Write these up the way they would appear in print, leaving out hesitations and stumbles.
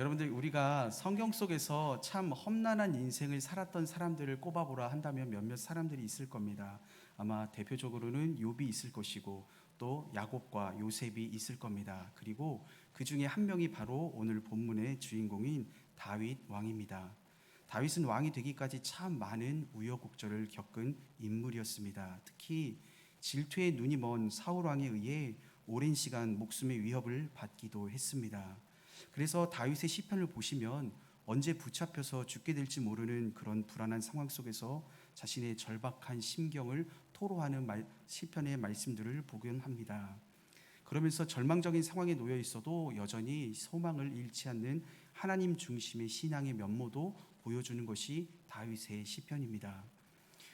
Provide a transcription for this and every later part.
여러분들 우리가 성경 속에서 참 험난한 인생을 살았던 사람들을 꼽아보라 한다면 몇몇 사람들이 있을 겁니다. 아마 대표적으로는 욥이 있을 것이고 또 야곱과 요셉이 있을 겁니다. 그리고 그 중에 한 명이 바로 오늘 본문의 주인공인 다윗 왕입니다. 다윗은 왕이 되기까지 참 많은 우여곡절을 겪은 인물이었습니다. 특히 질투의 눈이 먼 사울 왕에 의해 오랜 시간 목숨의 위협을 받기도 했습니다. 그래서 다윗의 시편을 보시면 언제 붙잡혀서 죽게 될지 모르는 그런 불안한 상황 속에서 자신의 절박한 심경을 토로하는 시편의 말씀들을 보곤 합니다. 그러면서 절망적인 상황에 놓여 있어도 여전히 소망을 잃지 않는 하나님 중심의 신앙의 면모도 보여주는 것이 다윗의 시편입니다.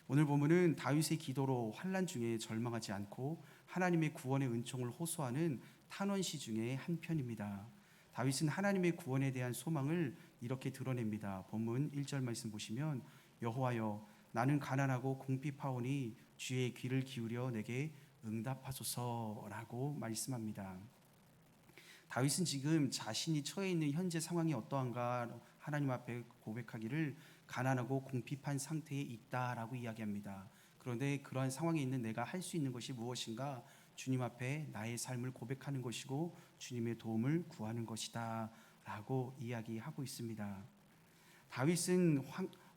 오늘 본문은 다윗의 기도로 환난 중에 절망하지 않고 하나님의 구원의 은총을 호소하는 탄원시 중에 한 편입니다. 다윗은 하나님의 구원에 대한 소망을 이렇게 드러냅니다. 본문 1절 말씀 보시면 여호와여 나는 가난하고 궁핍하오니 주의 귀를 기울여 내게 응답하소서라고 말씀합니다. 다윗은 지금 자신이 처해 있는 현재 상황이 어떠한가 하나님 앞에 고백하기를 가난하고 궁핍한 상태에 있다라고 이야기합니다. 그런데 그러한 상황에 있는 내가 할 수 있는 것이 무엇인가? 주님 앞에 나의 삶을 고백하는 것이고 주님의 도움을 구하는 것이다 라고 이야기하고 있습니다. 다윗은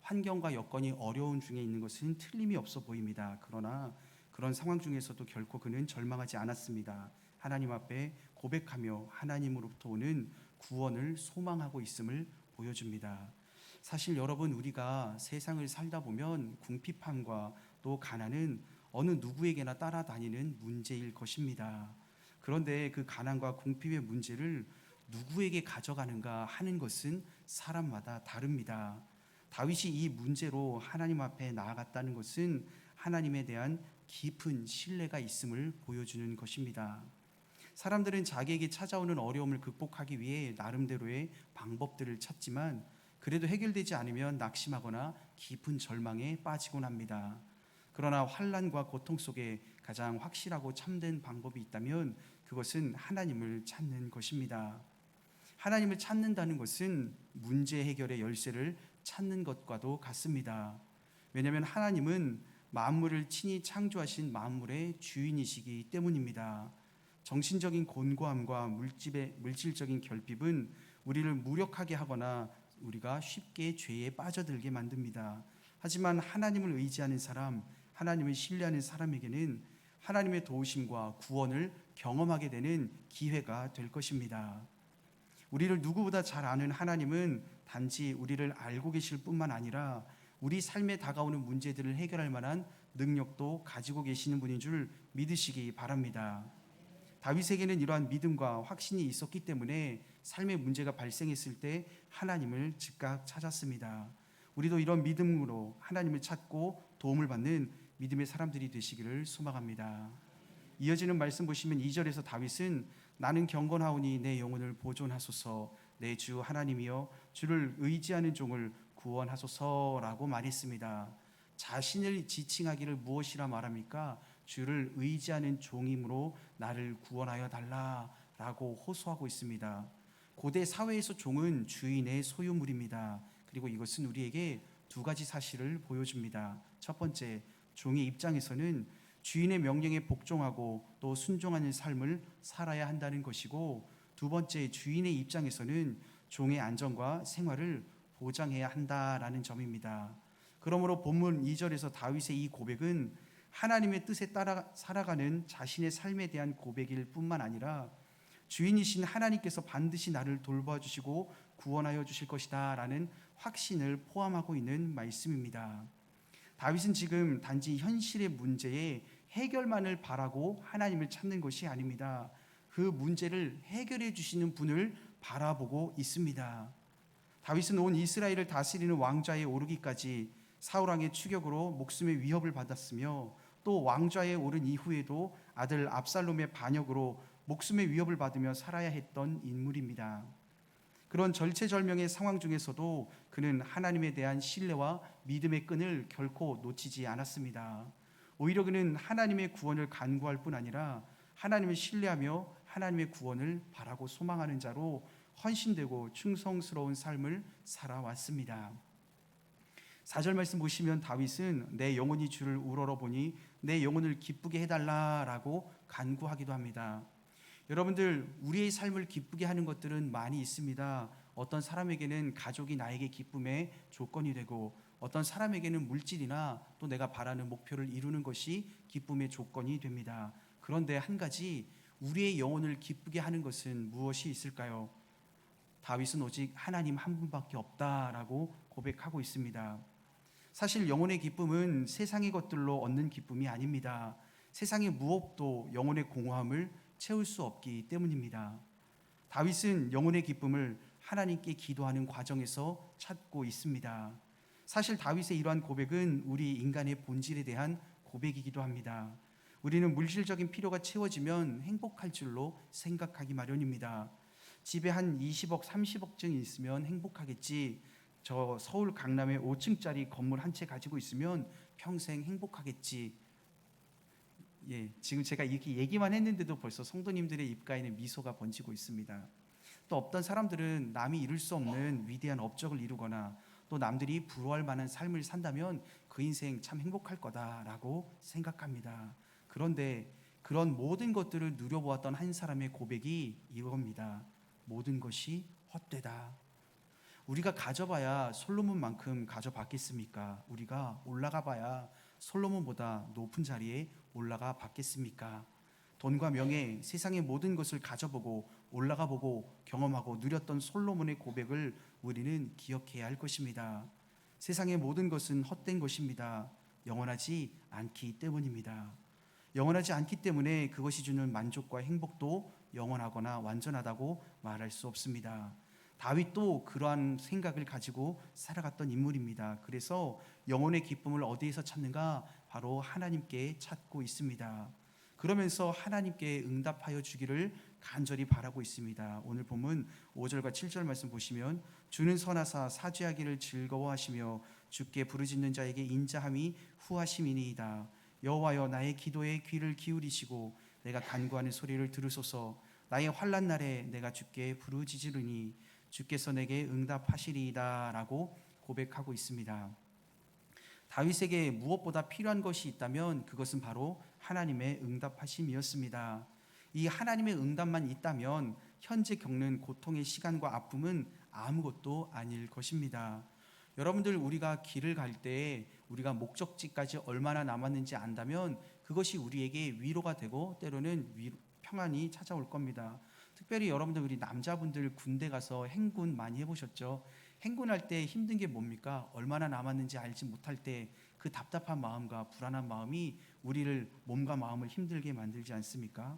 환경과 여건이 어려운 중에 있는 것은 틀림이 없어 보입니다. 그러나 그런 상황 중에서도 결코 그는 절망하지 않았습니다. 하나님 앞에 고백하며 하나님으로부터 오는 구원을 소망하고 있음을 보여줍니다. 사실 여러분, 우리가 세상을 살다 보면 궁핍함과 또 가난은 어느 누구에게나 따라다니는 문제일 것입니다. 그런데 그 가난과 궁핍의 문제를 누구에게 가져가는가 하는 것은 사람마다 다릅니다. 다윗이 이 문제로 하나님 앞에 나아갔다는 것은 하나님에 대한 깊은 신뢰가 있음을 보여주는 것입니다. 사람들은 자기에게 찾아오는 어려움을 극복하기 위해 나름대로의 방법들을 찾지만 그래도 해결되지 않으면 낙심하거나 깊은 절망에 빠지곤 합니다. 그러나 환난과 고통 속에 가장 확실하고 참된 방법이 있다면 그것은 하나님을 찾는 것입니다. 하나님을 찾는다는 것은 문제 해결의 열쇠를 찾는 것과도 같습니다. 왜냐하면 하나님은 만물을 친히 창조하신 만물의 주인이시기 때문입니다. 정신적인 곤고함과 물질적인 결핍은 우리를 무력하게 하거나 우리가 쉽게 죄에 빠져들게 만듭니다. 하지만 하나님을 의지하는 사람, 하나님을 신뢰하는 사람에게는 하나님의 도우심과 구원을 경험하게 되는 기회가 될 것입니다. 우리를 누구보다 잘 아는 하나님은 단지 우리를 알고 계실 뿐만 아니라 우리 삶에 다가오는 문제들을 해결할 만한 능력도 가지고 계시는 분인 줄 믿으시기 바랍니다. 다윗에게는 이러한 믿음과 확신이 있었기 때문에 삶의 문제가 발생했을 때 하나님을 즉각 찾았습니다. 우리도 이런 믿음으로 하나님을 찾고 도움을 받는 믿음의 사람들이 되시기를 소망합니다. 이어지는 말씀 보시면 2절에서 다윗은 나는 경건하오니 내 영혼을 보존하소서 내 주 하나님이여 주를 의지하는 종을 구원하소서라고 말했습니다. 자신을 지칭하기를 무엇이라 말합니까? 주를 의지하는 종이므로 나를 구원하여 달라라고 호소하고 있습니다. 고대 사회에서 종은 주인의 소유물입니다. 그리고 이것은 우리에게 두 가지 사실을 보여줍니다. 첫 번째, 종의 입장에서는 주인의 명령에 복종하고 또 순종하는 삶을 살아야 한다는 것이고, 두 번째, 주인의 입장에서는 종의 안전과 생활을 보장해야 한다라는 점입니다. 그러므로 본문 2절에서 다윗의 이 고백은 하나님의 뜻에 따라 살아가는 자신의 삶에 대한 고백일 뿐만 아니라 주인이신 하나님께서 반드시 나를 돌봐주시고 구원하여 주실 것이다 라는 확신을 포함하고 있는 말씀입니다. 다윗은 지금 단지 현실의 문제에 해결만을 바라고 하나님을 찾는 것이 아닙니다. 그 문제를 해결해 주시는 분을 바라보고 있습니다. 다윗은 온 이스라엘을 다스리는 왕좌에 오르기까지 사울왕의 추격으로 목숨의 위협을 받았으며 또 왕좌에 오른 이후에도 아들 압살롬의 반역으로 목숨의 위협을 받으며 살아야 했던 인물입니다. 그런 절체절명의 상황 중에서도 그는 하나님에 대한 신뢰와 믿음의 끈을 결코 놓치지 않았습니다. 오히려 그는 하나님의 구원을 간구할 뿐 아니라 하나님을 신뢰하며 하나님의 구원을 바라고 소망하는 자로 헌신되고 충성스러운 삶을 살아왔습니다. 4절 말씀 보시면 다윗은 내 영혼이 주를 우러러보니 내 영혼을 기쁘게 해달라라고 간구하기도 합니다. 여러분들, 우리의 삶을 기쁘게 하는 것들은 많이 있습니다. 어떤 사람에게는 가족이 나에게 기쁨의 조건이 되고, 어떤 사람에게는 물질이나 또 내가 바라는 목표를 이루는 것이 기쁨의 조건이 됩니다. 그런데 한 가지, 우리의 영혼을 기쁘게 하는 것은 무엇이 있을까요? 다윗은 오직 하나님 한 분밖에 없다라고 고백하고 있습니다. 사실 영혼의 기쁨은 세상의 것들로 얻는 기쁨이 아닙니다. 세상의 무엇도 영혼의 공허함을 채울 수 없기 때문입니다. 다윗은 영혼의 기쁨을 하나님께 기도하는 과정에서 찾고 있습니다. 사실 다윗의 이러한 고백은 우리 인간의 본질에 대한 고백이기도 합니다. 우리는 물질적인 필요가 채워지면 행복할 줄로 생각하기 마련입니다. 집에 한 20억, 30억쯤 있으면 행복하겠지. 저 서울 강남에 5층짜리 건물 한 채 가지고 있으면 평생 행복하겠지. 지금 제가 이렇게 얘기만 했는데도 벌써 성도님들의 입가에는 미소가 번지고 있습니다. 또 어떤 사람들은 남이 이룰 수 없는 위대한 업적을 이루거나 또 남들이 부러워할 만한 삶을 산다면 그 인생 참 행복할 거다라고 생각합니다. 그런데 그런 모든 것들을 누려보았던 한 사람의 고백이 이겁니다. 모든 것이 헛되다. 우리가 가져봐야 솔로몬만큼 가져봤겠습니까? 우리가 올라가봐야 솔로몬보다 높은 자리에 올라가 봤겠습니까? 돈과 명예, 세상의 모든 것을 가져보고 올라가보고 경험하고 누렸던 솔로몬의 고백을 우리는 기억해야 할 것입니다. 세상의 모든 것은 헛된 것입니다. 영원하지 않기 때문입니다. 영원하지 않기 때문에 그것이 주는 만족과 행복도 영원하거나 완전하다고 말할 수 없습니다. 다윗도 그러한 생각을 가지고 살아갔던 인물입니다. 그래서 영혼의 기쁨을 어디에서 찾는가? 바로 하나님께 찾고 있습니다. 그러면서 하나님께 응답하여 주기를 간절히 바라고 있습니다. 오늘 본문 5절과 7절 말씀 보시면 주는 선하사 사죄하기를 즐거워하시며 주께 부르짖는 자에게 인자함이 후하심이니이다. 여호와여 나의 기도에 귀를 기울이시고 내가 간구하는 소리를 들으소서. 나의 환난 날에 내가 주께 부르짖으리니 주께서 내게 응답하시리이다 라고 고백하고 있습니다. 다윗에게 무엇보다 필요한 것이 있다면 그것은 바로 하나님의 응답하심이었습니다. 이 하나님의 응답만 있다면 현재 겪는 고통의 시간과 아픔은 아무것도 아닐 것입니다. 여러분들, 우리가 길을 갈 때 우리가 목적지까지 얼마나 남았는지 안다면 그것이 우리에게 위로가 되고 때로는 평안이 찾아올 겁니다. 특별히 여러분들, 우리 남자분들 군대 가서 행군 많이 해보셨죠? 행군할 때 힘든 게 뭡니까? 얼마나 남았는지 알지 못할 때 그 답답한 마음과 불안한 마음이 우리를 몸과 마음을 힘들게 만들지 않습니까?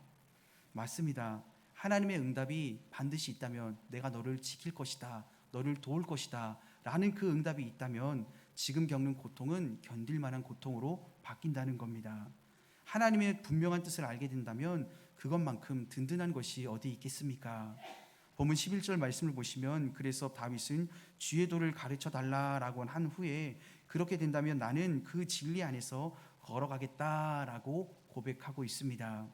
맞습니다. 하나님의 응답이 반드시 있다면 내가 너를 지킬 것이다, 너를 도울 것이다 라는 그 응답이 있다면 지금 겪는 고통은 견딜 만한 고통으로 바뀐다는 겁니다. 하나님의 분명한 뜻을 알게 된다면 그것만큼 든든한 것이 어디 있겠습니까? 본문 11절 말씀을 보시면 그래서 다윗은 주의 도를 가르쳐 달라라고 한 후에 그렇게 된다면 나는 그 진리 안에서 걸어가겠다라고 고백하고 있습니다.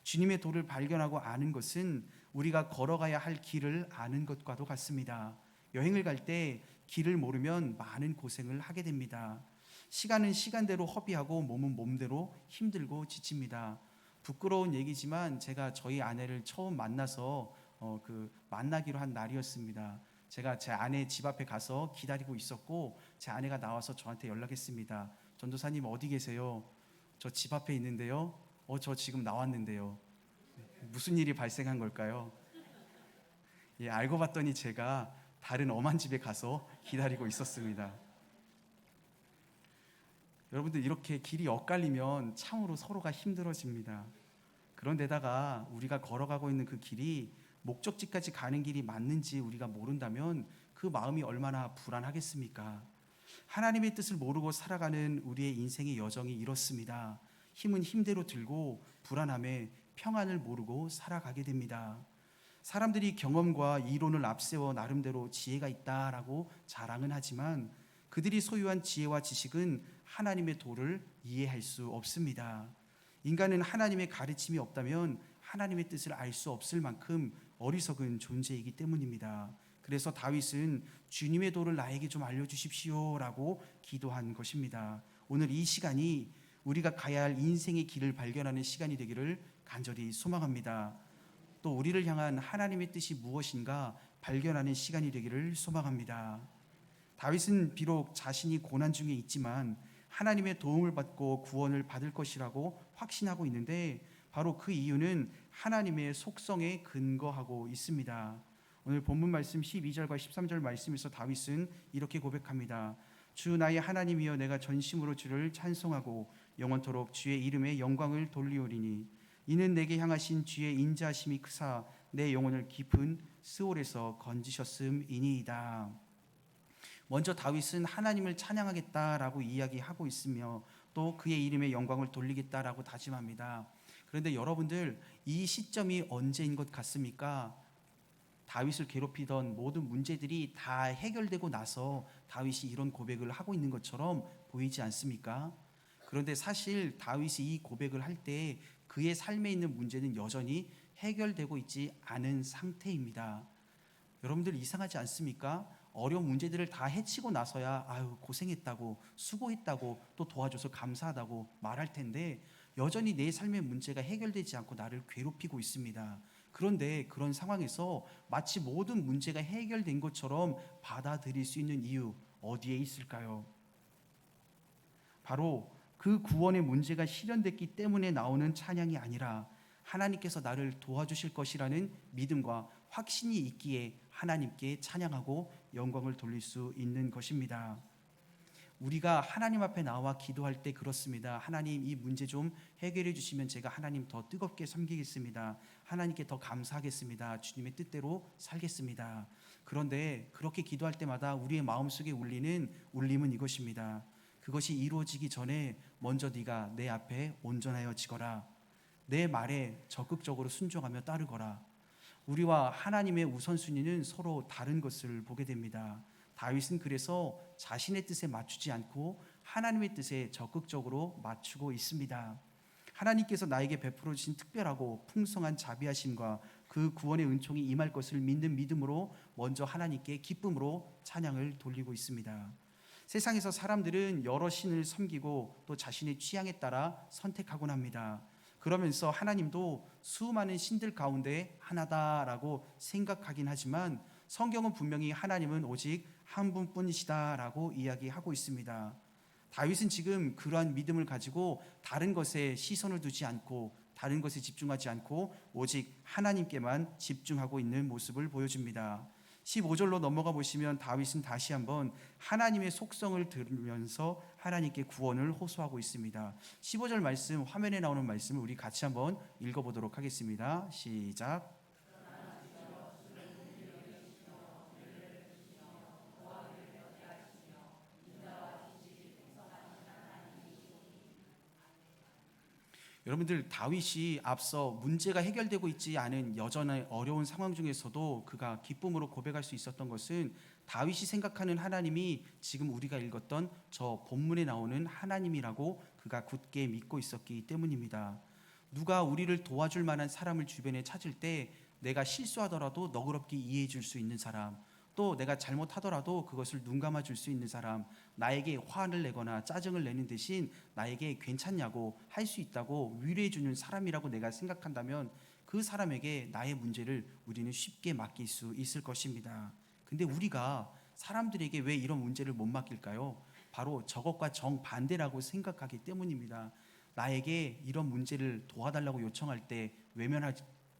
주님의 도를 발견하고 아는 것은 우리가 걸어가야 할 길을 아는 것과도 같습니다. 여행을 갈 때 길을 모르면 많은 고생을 하게 됩니다. 시간은 시간대로 허비하고 몸은 몸대로 힘들고 지칩니다. 부끄러운 얘기지만 제가 저희 아내를 처음 만나서 만나기로 한 날이었습니다. 제가 제 아내 집 앞에 가서 기다리고 있었고 제 아내가 나와서 저한테 연락했습니다. 전도사님 어디 계세요? 저 집 앞에 있는데요. 저 지금 나왔는데요. 무슨 일이 발생한 걸까요? 알고 봤더니 제가 다른 엄한 집에 가서 기다리고 있었습니다. 여러분들, 이렇게 길이 엇갈리면 참으로 서로가 힘들어집니다. 그런데다가 우리가 걸어가고 있는 그 길이 목적지까지 가는 길이 맞는지 우리가 모른다면 그 마음이 얼마나 불안하겠습니까? 하나님의 뜻을 모르고 살아가는 우리의 인생의 여정이 이렇습니다. 힘은 힘대로 들고 불안함에 평안을 모르고 살아가게 됩니다. 사람들이 경험과 이론을 앞세워 나름대로 지혜가 있다라고 자랑은 하지만 그들이 소유한 지혜와 지식은 하나님의 도를 이해할 수 없습니다. 인간은 하나님의 가르침이 없다면 하나님의 뜻을 알 수 없을 만큼 어리석은 존재이기 때문입니다. 그래서 다윗은 주님의 도를 나에게 좀 알려주십시오라고 기도한 것입니다. 오늘 이 시간이 우리가 가야 할 인생의 길을 발견하는 시간이 되기를 간절히 소망합니다. 또 우리를 향한 하나님의 뜻이 무엇인가 발견하는 시간이 되기를 소망합니다. 다윗은 비록 자신이 고난 중에 있지만 하나님의 도움을 받고 구원을 받을 것이라고 확신하고 있는데 바로 그 이유는 하나님의 속성에 근거하고 있습니다. 오늘 본문 말씀 12절과 13절 말씀에서 다윗은 이렇게 고백합니다. 주 나의 하나님이여 내가 전심으로 주를 찬송하고 영원토록 주의 이름에 영광을 돌리오리니 이는 내게 향하신 주의 인자하심이 크사 내 영혼을 깊은 스올에서 건지셨음이니이다. 먼저 다윗은 하나님을 찬양하겠다라고 이야기하고 있으며 또 그의 이름에 영광을 돌리겠다라고 다짐합니다. 그런데 여러분들 이 시점이 언제인 것 같습니까? 다윗을 괴롭히던 모든 문제들이 다 해결되고 나서 다윗이 이런 고백을 하고 있는 것처럼 보이지 않습니까? 그런데 사실 다윗이 이 고백을 할 때 그의 삶에 있는 문제는 여전히 해결되고 있지 않은 상태입니다. 여러분들 이상하지 않습니까? 어려운 문제들을 다 해치고 나서야 아유 고생했다고 수고했다고 또 도와줘서 감사하다고 말할 텐데 여전히 내 삶의 문제가 해결되지 않고 나를 괴롭히고 있습니다. 그런데 그런 상황에서 마치 모든 문제가 해결된 것처럼 받아들일 수 있는 이유 어디에 있을까요? 바로 그 구원의 문제가 실현됐기 때문에 나오는 찬양이 아니라 하나님께서 나를 도와주실 것이라는 믿음과 확신이 있기에 하나님께 찬양하고 영광을 돌릴 수 있는 것입니다. 우리가 하나님 앞에 나와 기도할 때 그렇습니다. 하나님 이 문제 좀 해결해 주시면 제가 하나님 더 뜨겁게 섬기겠습니다. 하나님께 더 감사하겠습니다. 주님의 뜻대로 살겠습니다. 그런데 그렇게 기도할 때마다 우리의 마음속에 울리는 울림은 이것입니다. 그것이 이루어지기 전에 먼저 네가 내 앞에 온전하여지거라. 내 말에 적극적으로 순종하며 따르거라. 우리와 하나님의 우선순위는 서로 다른 것을 보게 됩니다. 다윗은 그래서 자신의 뜻에 맞추지 않고 하나님의 뜻에 적극적으로 맞추고 있습니다. 하나님께서 나에게 베풀어 주신 특별하고 풍성한 자비하심과 그 구원의 은총이 임할 것을 믿는 믿음으로 먼저 하나님께 기쁨으로 찬양을 돌리고 있습니다. 세상에서 사람들은 여러 신을 섬기고 또 자신의 취향에 따라 선택하곤 합니다. 그러면서 하나님도 수많은 신들 가운데 하나다라고 생각하긴 하지만 성경은 분명히 하나님은 오직 한 분뿐이시다라고 이야기하고 있습니다. 다윗은 지금 그러한 믿음을 가지고 다른 것에 시선을 두지 않고 다른 것에 집중하지 않고 오직 하나님께만 집중하고 있는 모습을 보여줍니다. 15절로 넘어가 보시면 다윗은 다시 한번 하나님의 속성을 들으면서 하나님께 구원을 호소하고 있습니다. 15절 말씀 화면에 나오는 말씀을 우리 같이 한번 읽어보도록 하겠습니다. 시작. 여러분들 다윗이 앞서 문제가 해결되고 있지 않은 여전히 어려운 상황 중에서도 그가 기쁨으로 고백할 수 있었던 것은 다윗이 생각하는 하나님이 지금 우리가 읽었던 저 본문에 나오는 하나님이라고 그가 굳게 믿고 있었기 때문입니다. 누가 우리를 도와줄 만한 사람을 주변에 찾을 때 내가 실수하더라도 너그럽게 이해해 줄 수 있는 사람, 또 내가 잘못하더라도 그것을 눈감아 줄 수 있는 사람, 나에게 화를 내거나 짜증을 내는 대신 나에게 괜찮냐고 할 수 있다고 위로해 주는 사람이라고 내가 생각한다면 그 사람에게 나의 문제를 우리는 쉽게 맡길 수 있을 것입니다. 근데 우리가 사람들에게 왜 이런 문제를 못 맡길까요? 바로 저것과 정반대라고 생각하기 때문입니다. 나에게 이런 문제를 도와달라고 요청할 때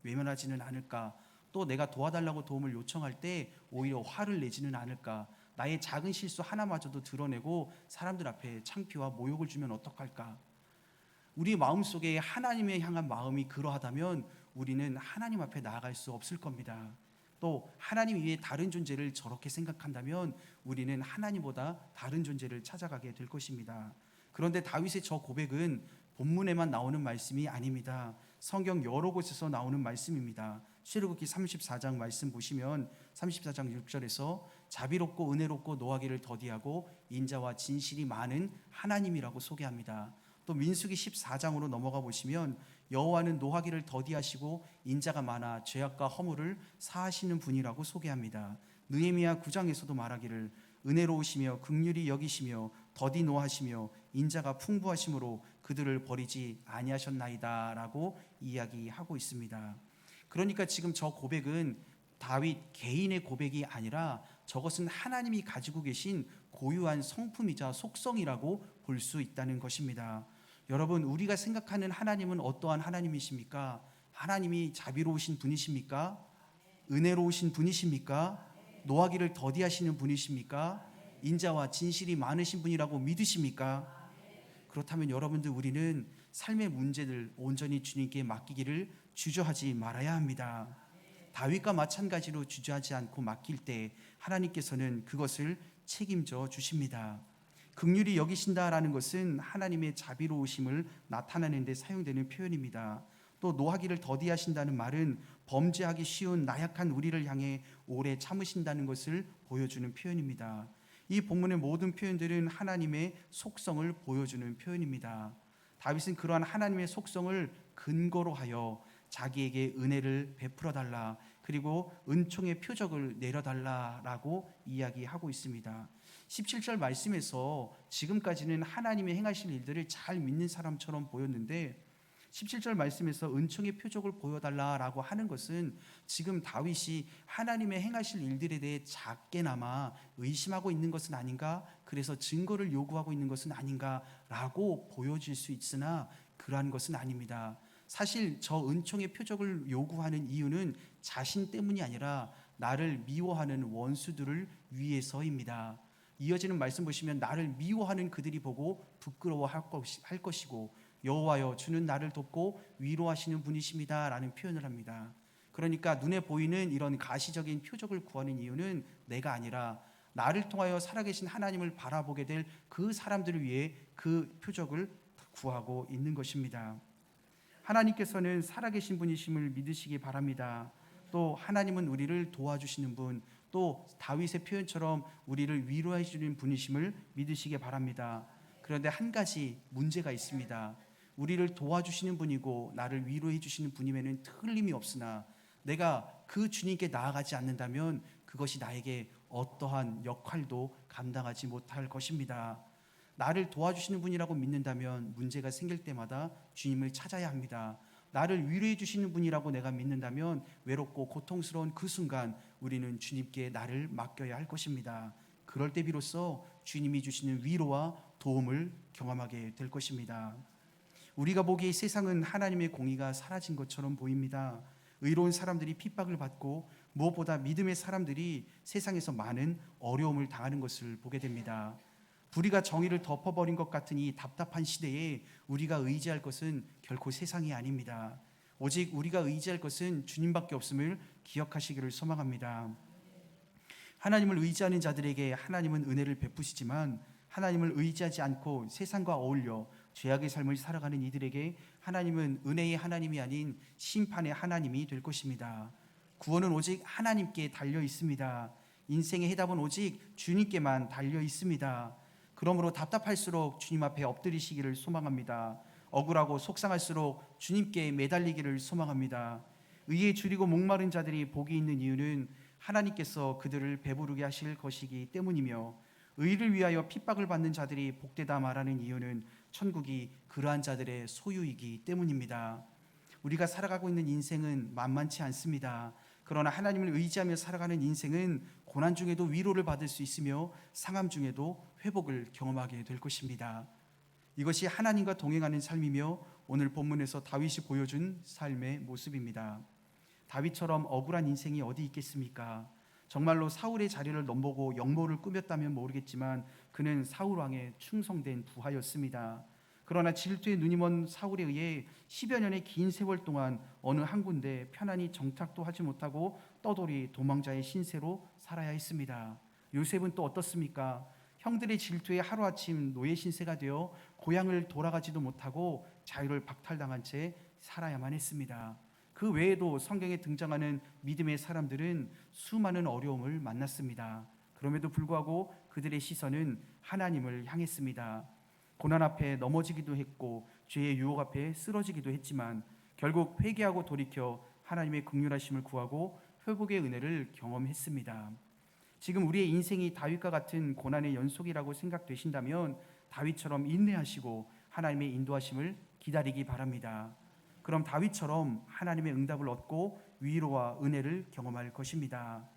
외면하지는 않을까? 또 내가 도와달라고 도움을 요청할 때 오히려 화를 내지는 않을까? 나의 작은 실수 하나마저도 드러내고 사람들 앞에 창피와 모욕을 주면 어떡할까? 우리 마음속에 하나님에 향한 마음이 그러하다면 우리는 하나님 앞에 나아갈 수 없을 겁니다. 또 하나님 이외에 다른 존재를 저렇게 생각한다면 우리는 하나님보다 다른 존재를 찾아가게 될 것입니다. 그런데 다윗의 저 고백은 본문에만 나오는 말씀이 아닙니다. 성경 여러 곳에서 나오는 말씀입니다. 출애굽기 34장 말씀 보시면 34장 6절에서 자비롭고 은혜롭고 노하기를 더디하고 인자와 진실이 많은 하나님이라고 소개합니다. 또 민수기 14장으로 넘어가 보시면 여호와는 노하기를 더디하시고 인자가 많아 죄악과 허물을 사하시는 분이라고 소개합니다. 느헤미야 9장에서도 말하기를 은혜로우시며 긍휼히 여기시며 더디 노하시며 인자가 풍부하심으로 그들을 버리지 아니하셨나이다라고 이야기하고 있습니다. 그러니까 지금 저 고백은 다윗 개인의 고백이 아니라 저것은 하나님이 가지고 계신 고유한 성품이자 속성이라고 볼 수 있다는 것입니다. 여러분, 우리가 생각하는 하나님은 어떠한 하나님이십니까? 하나님이 자비로우신 분이십니까? 은혜로우신 분이십니까? 노하기를 더디하시는 분이십니까? 인자와 진실이 많으신 분이라고 믿으십니까? 그렇다면 여러분들, 우리는 삶의 문제들 온전히 주님께 맡기기를 주저하지 말아야 합니다. 다윗과 마찬가지로 주저하지 않고 맡길 때 하나님께서는 그것을 책임져 주십니다. 긍휼히 여기신다라는 것은 하나님의 자비로우심을 나타내는 데 사용되는 표현입니다. 또 노하기를 더디하신다는 말은 범죄하기 쉬운 나약한 우리를 향해 오래 참으신다는 것을 보여주는 표현입니다. 이 본문의 모든 표현들은 하나님의 속성을 보여주는 표현입니다. 다윗은 그러한 하나님의 속성을 근거로 하여 자기에게 은혜를 베풀어 달라, 그리고 은총의 표적을 내려달라라고 이야기하고 있습니다. 17절 말씀에서 지금까지는 하나님의 행하실 일들을 잘 믿는 사람처럼 보였는데 17절 말씀에서 은총의 표적을 보여달라라고 하는 것은 지금 다윗이 하나님의 행하실 일들에 대해 작게나마 의심하고 있는 것은 아닌가, 그래서 증거를 요구하고 있는 것은 아닌가라고 보여질 수 있으나 그러한 것은 아닙니다. 사실 저 은총의 표적을 요구하는 이유는 자신 때문이 아니라 나를 미워하는 원수들을 위해서입니다. 이어지는 말씀 보시면 나를 미워하는 그들이 보고 부끄러워할 것이고 여호와여 주는 나를 돕고 위로하시는 분이십니다 라는 표현을 합니다. 그러니까 눈에 보이는 이런 가시적인 표적을 구하는 이유는 내가 아니라 나를 통하여 살아계신 하나님을 바라보게 될 그 사람들을 위해 그 표적을 구하고 있는 것입니다. 하나님께서는 살아계신 분이심을 믿으시기 바랍니다. 또 하나님은 우리를 도와주시는 분, 또 다윗의 표현처럼 우리를 위로해 주는 분이심을 믿으시기 바랍니다. 그런데 한 가지 문제가 있습니다. 우리를 도와주시는 분이고 나를 위로해 주시는 분임에는 틀림이 없으나 내가 그 주님께 나아가지 않는다면 그것이 나에게 어떠한 역할도 감당하지 못할 것입니다. 나를 도와주시는 분이라고 믿는다면 문제가 생길 때마다 주님을 찾아야 합니다. 나를 위로해 주시는 분이라고 내가 믿는다면 외롭고 고통스러운 그 순간 우리는 주님께 나를 맡겨야 할 것입니다. 그럴 때 비로소 주님이 주시는 위로와 도움을 경험하게 될 것입니다. 우리가 보기에 세상은 하나님의 공의가 사라진 것처럼 보입니다. 의로운 사람들이 핍박을 받고 무엇보다 믿음의 사람들이 세상에서 많은 어려움을 당하는 것을 보게 됩니다. 불의가 정의를 덮어버린 것 같은 이 답답한 시대에 우리가 의지할 것은 결코 세상이 아닙니다. 오직 우리가 의지할 것은 주님밖에 없음을 기억하시기를 소망합니다. 하나님을 의지하는 자들에게 하나님은 은혜를 베푸시지만 하나님을 의지하지 않고 세상과 어울려 죄악의 삶을 살아가는 이들에게 하나님은 은혜의 하나님이 아닌 심판의 하나님이 될 것입니다. 구원은 오직 하나님께 달려 있습니다. 인생의 해답은 오직 주님께만 달려 있습니다. 그러므로 답답할수록 주님 앞에 엎드리시기를 소망합니다. 억울하고 속상할수록 주님께 매달리기를 소망합니다. 의에 줄이고 목마른 자들이 복이 있는 이유는 하나님께서 그들을 배부르게 하실 것이기 때문이며 의를 위하여 핍박을 받는 자들이 복되다 말하는 이유는 천국이 그러한 자들의 소유이기 때문입니다. 우리가 살아가고 있는 인생은 만만치 않습니다. 그러나 하나님을 의지하며 살아가는 인생은 고난 중에도 위로를 받을 수 있으며 상함 중에도 회복을 경험하게 될 것입니다. 이것이 하나님과 동행하는 삶이며 오늘 본문에서 다윗이 보여준 삶의 모습입니다. 다윗처럼 억울한 인생이 어디 있겠습니까? 정말로 사울의 자리를 넘보고 역모를 꾸몄다면 모르겠지만 그는 사울 왕의 충성된 부하였습니다. 그러나 질투에 눈이 먼 사울에 의해 10여 년의 긴 세월 동안 어느 한 군데 편안히 정착도 하지 못하고 떠돌이 도망자의 신세로 살아야 했습니다. 요셉은 또 어떻습니까? 형들의 질투에 하루아침 노예 신세가 되어 고향을 돌아가지도 못하고 자유를 박탈당한 채 살아야만 했습니다. 그 외에도 성경에 등장하는 믿음의 사람들은 수많은 어려움을 만났습니다. 그럼에도 불구하고 그들의 시선은 하나님을 향했습니다. 고난 앞에 넘어지기도 했고 죄의 유혹 앞에 쓰러지기도 했지만 결국 회개하고 돌이켜 하나님의 긍휼하심을 구하고 회복의 은혜를 경험했습니다. 지금 우리의 인생이 다윗과 같은 고난의 연속이라고 생각되신다면 다윗처럼 인내하시고 하나님의 인도하심을 기다리기 바랍니다. 그럼 다윗처럼 하나님의 응답을 얻고 위로와 은혜를 경험할 것입니다.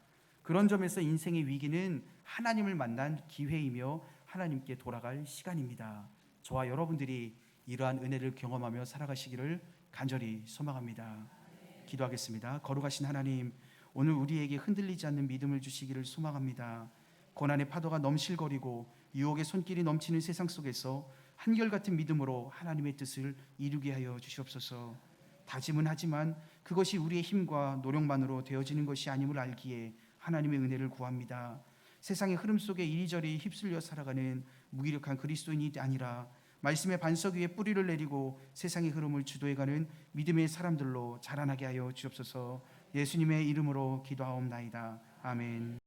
그런 점에서 인생의 위기는 하나님을 만난 기회이며 하나님께 돌아갈 시간입니다. 저와 여러분들이 이러한 은혜를 경험하며 살아가시기를 간절히 소망합니다. 기도하겠습니다. 거룩하신 하나님, 오늘 우리에게 흔들리지 않는 믿음을 주시기를 소망합니다. 고난의 파도가 넘실거리고 유혹의 손길이 넘치는 세상 속에서 한결같은 믿음으로 하나님의 뜻을 이루게 하여 주시옵소서. 다짐은 하지만 그것이 우리의 힘과 노력만으로 되어지는 것이 아님을 알기에 하나님의 은혜를 구합니다. 세상의 흐름 속에 이리저리 휩쓸려 살아가는 무기력한 그리스도인이 아니라 말씀의 반석 위에 뿌리를 내리고 세상의 흐름을 주도해가는 믿음의 사람들로 자라나게 하여 주옵소서. 예수님의 이름으로 기도하옵나이다. 아멘.